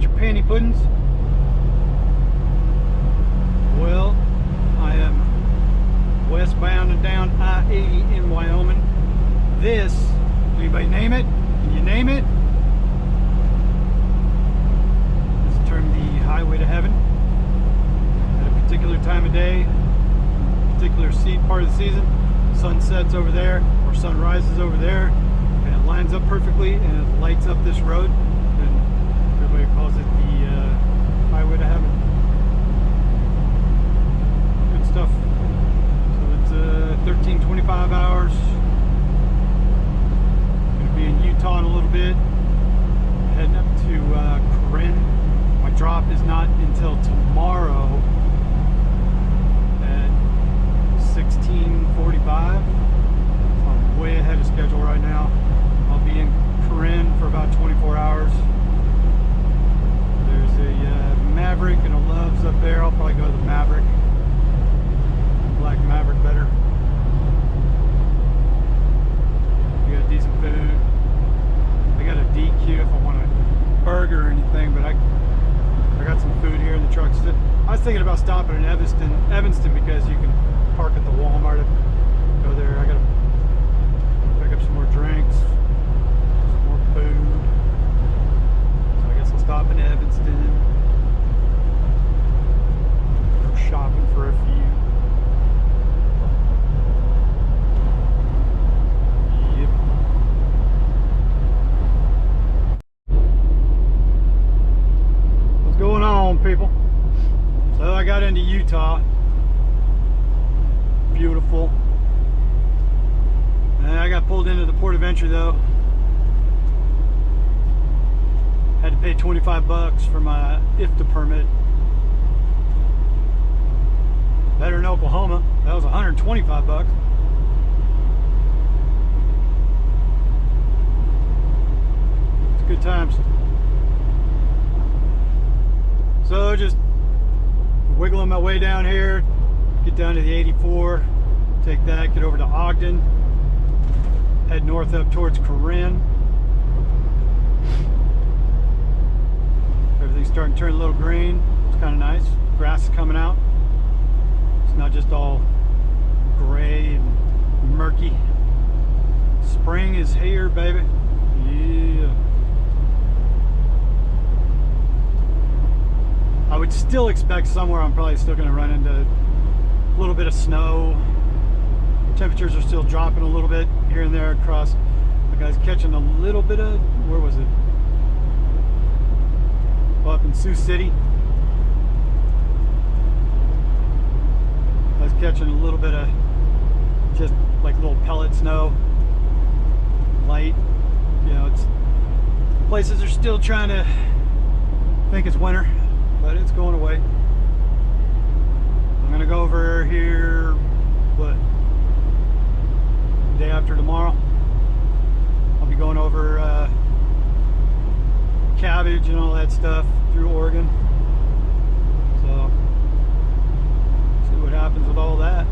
bunch of panty puddings? Well, I am westbound and down I-80 in Wyoming. This, anybody name it? Can you name it? It's termed the Highway to Heaven. At a particular time of day, particular part of the season, sun sets over there, or sun rises over there, and it lines up perfectly, and it lights up this road, and everybody calls it the Highway to Heaven. Good stuff. So it's 13-25 hours. Gonna be in Utah in a little bit. Heading up to Corinne. My drop is not until tomorrow at 16:45. I'm way ahead of schedule right now. I'll be in Corinne for about 24 hours. There's a Maverick and a Loves up there. I'll probably go to the Maverick. Black Maverick better. We got decent food. I got a DQ if I want a burger or anything, but I got some food here in the truck. I was thinking about stopping in Evanston because you can park at the Walmart. Go there. I gotta pick up some more drinks, some more food. So I guess I'll stop in Evanston. Go shopping for a few. Yep. What's going on, people? So I got into Utah. Beautiful. And I got pulled into the port of entry though. Had to pay 25 bucks for my IFTA permit. Better in Oklahoma. That was 125 bucks. It's good times. So just wiggling my way down here, get down to the 84, take that, get over to Ogden, head north up towards Corinne. Everything's starting to turn a little green. It's kind of nice. Grass is coming out. It's not just all gray and murky. Spring is here, baby. Yeah. I would still expect somewhere I'm probably still going to run into a little bit of snow. Temperatures are still dropping a little bit here and there across. The guy's catching a little bit of, where was it? Well, up in Sioux City. I was catching a little bit of just like little pellet snow. Light. You know, it's places are still trying to think it's winter, but it's going away. I'm gonna go over here, what, the day after tomorrow. I'll be going over Cabbage and all that stuff through Oregon. So, see what happens with all that.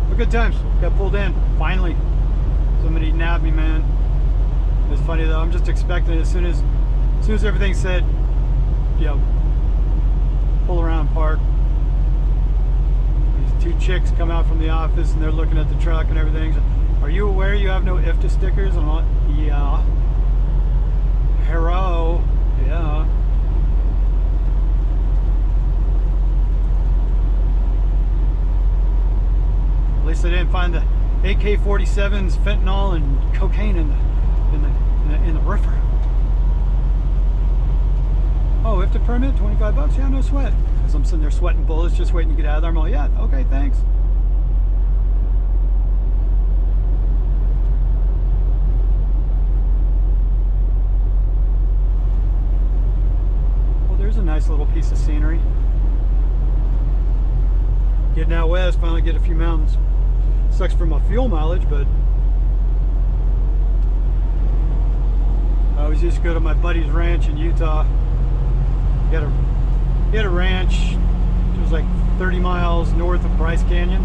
But good times. Got pulled in, finally. Somebody nabbed me, man. It's funny though, I'm just expecting as soon as everything's said, you know, pull around, park. These two chicks come out from the office and they're looking at the truck and everything. Are you aware you have no IFTA stickers? I'm like, yeah. Hello, yeah. At least I didn't find the AK-47s, fentanyl, and cocaine in the roofer. Oh, IFTA permit, 25 bucks? Yeah, no sweat. Because I'm sitting there sweating bullets, just waiting to get out of there. I'm like, yeah, okay, thanks. Well, there's a nice little piece of scenery. Getting out west, finally get a few mountains. Sucks for my fuel mileage, but I always used to go to my buddy's ranch in Utah. He had a ranch. It was like 30 miles north of Bryce Canyon.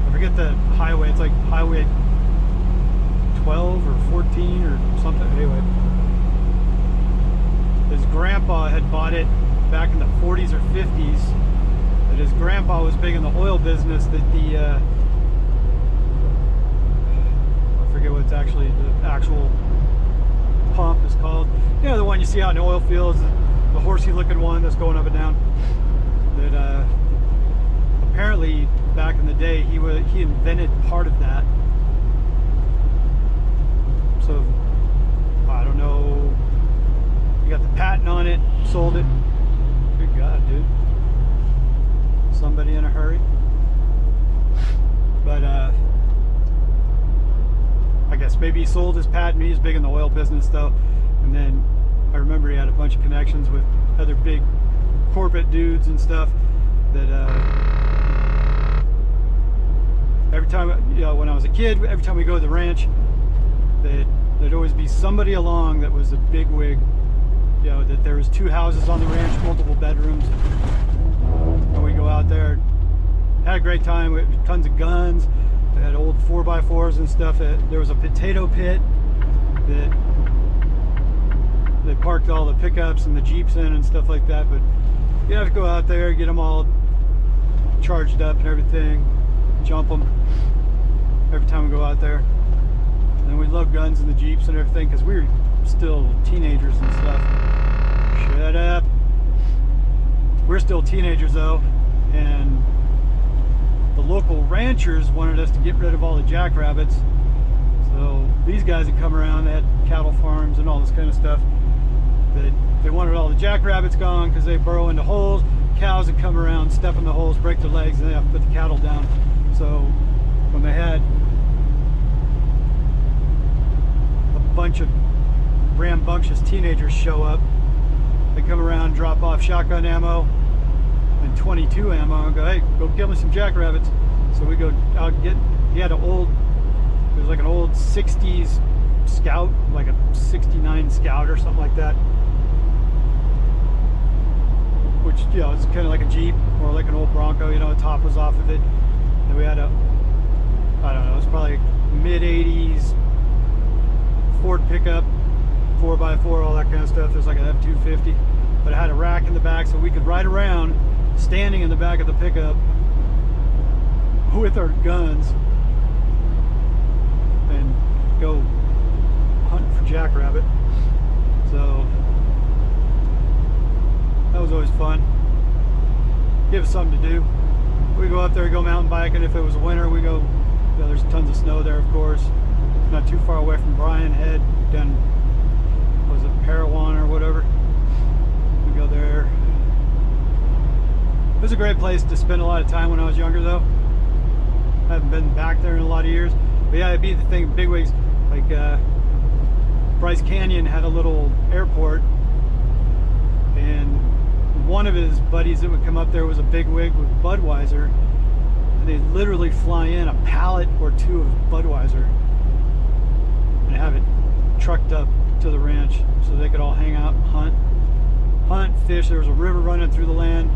I forget the highway. It's like Highway 12 or 14 or something. Anyway, grandpa had bought it back in the 40s or 50s. That his grandpa was big in the oil business. That the I forget what it's actually the actual pump is called. You know, the one you see out in the oil fields, the horsey looking one that's going up and down. That apparently back in the day he invented part of that. So I don't know. He got the patent on it, sold it. Good God, dude. Somebody in a hurry. But I guess maybe he sold his patent. He was big in the oil business though. And then I remember he had a bunch of connections with other big corporate dudes and stuff that every time, you know, when I was a kid, every time we go to the ranch, there'd always be somebody along that was a big wig. You know, that there was 2 houses on the ranch, multiple bedrooms. And we go out there, had a great time. We had tons of guns. They had old 4x4s and stuff. There was a potato pit that they parked all the pickups and the Jeeps in and stuff like that. But you have to go out there, get them all charged up and everything, jump them every time we go out there. And we love guns and the Jeeps and everything because we were still teenagers and stuff. Shut up. We're still teenagers though, and the local ranchers wanted us to get rid of all the jackrabbits. So these guys that come around, they had cattle farms and all this kind of stuff, that they wanted all the jackrabbits gone because they burrow into holes. Cows that come around, step in the holes, break their legs, and they have to put the cattle down. So when they had a bunch of rambunctious teenagers show up, they come around, drop off shotgun ammo and 22 ammo and go, hey, go kill me some jackrabbits. So we go out and get, he had an old, it was like an old 60s Scout, like a 69 Scout or something like that. Which, you know, it's kind of like a Jeep or like an old Bronco, you know, the top was off of it. And we had a, I don't know, it was probably mid-80s Ford pickup, 4x4, all that kind of stuff. There's like an F-250, but it had a rack in the back so we could ride around standing in the back of the pickup with our guns and go hunting for jackrabbit. So that was always fun. Give us something to do. We go up there, go mountain biking. If it was winter, we go, you know, there's tons of snow there, of course. Not too far away from Bryan Head, down, was it Parowan or whatever? We go there. It was a great place to spend a lot of time when I was younger though. I haven't been back there in a lot of years. But yeah, it'd be the thing, bigwigs, like Bryce Canyon had a little airport, and one of his buddies that would come up there was a bigwig with Budweiser, and they'd literally fly in a pallet or 2 of Budweiser and have it trucked up to the ranch so they could all hang out and hunt, fish. There was a river running through the land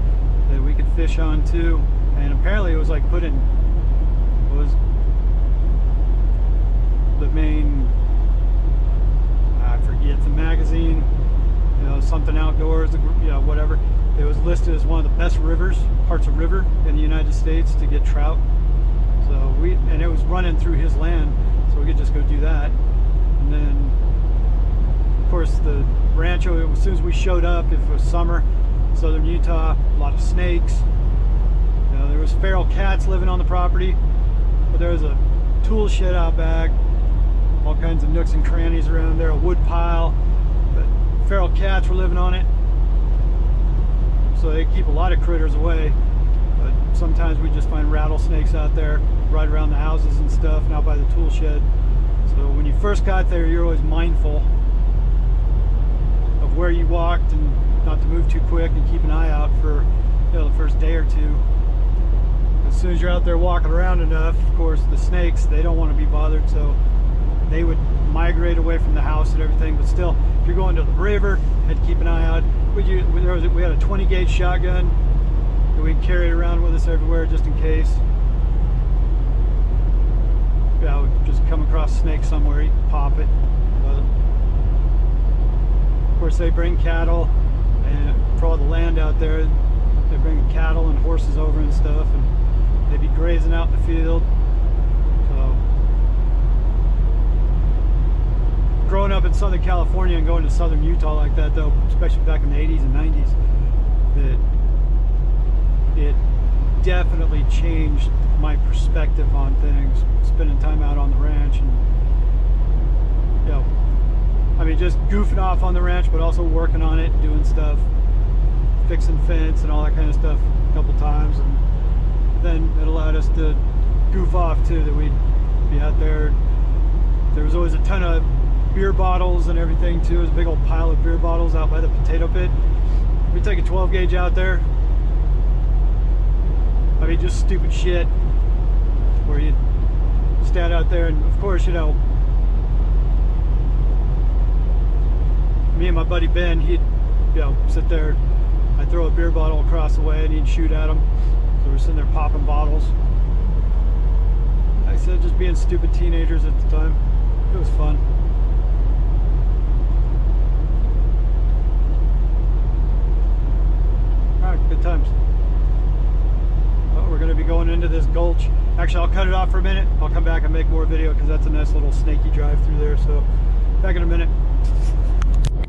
that we could fish on too, and apparently it was like put in, was the main, I forget the magazine, you know, something outdoors, you know, whatever. It was listed as one of the best rivers, parts of river in the United States to get trout. So and it was running through his land, so we could just go do that. And then, of course, the rancho, as soon as we showed up, if it was summer, southern Utah, a lot of snakes. You know, there was feral cats living on the property, but there was a tool shed out back, all kinds of nooks and crannies around there, a wood pile, but feral cats were living on it. So they keep a lot of critters away, but sometimes we just find rattlesnakes out there right around the houses and stuff, and out by the tool shed. So when you first got there, you're always mindful of where you walked and not to move too quick, and keep an eye out for, you know, the first day or two. As soon as you're out there walking around enough, of course, the snakes, they don't want to be bothered, so they would migrate away from the house and everything. But still, if you're going to the river, you had to keep an eye out. We had a 20 gauge shotgun that we carried around with us everywhere just in case. Yeah, I would just come across a snake somewhere, you pop it. Of course, they bring cattle. And for all the land out there, they're bringing cattle and horses over and stuff, and they'd be grazing out in the field. So, growing up in Southern California and going to Southern Utah like that, though, especially back in the 80s and 90s, that it definitely changed my perspective on things, spending time out on the ranch. And you know, I mean, just goofing off on the ranch, but also working on it, doing stuff, fixing fence and all that kind of stuff a couple times. And then it allowed us to goof off too, that we'd be out there. There was always a ton of beer bottles and everything too. It was a big old pile of beer bottles out by the potato pit. We'd take a 12 gauge out there. I mean, just stupid shit where you'd stand out there, and of course, you know, me and my buddy Ben, he'd, you know, sit there, I'd throw a beer bottle across the way and he'd shoot at him. So we're sitting there popping bottles. Like I said, just being stupid teenagers at the time. It was fun. Alright, good times. We're going to be going into this gulch. Actually, I'll cut it off for a minute. I'll come back and make more video because that's a nice little snaky drive through there. So, back in a minute.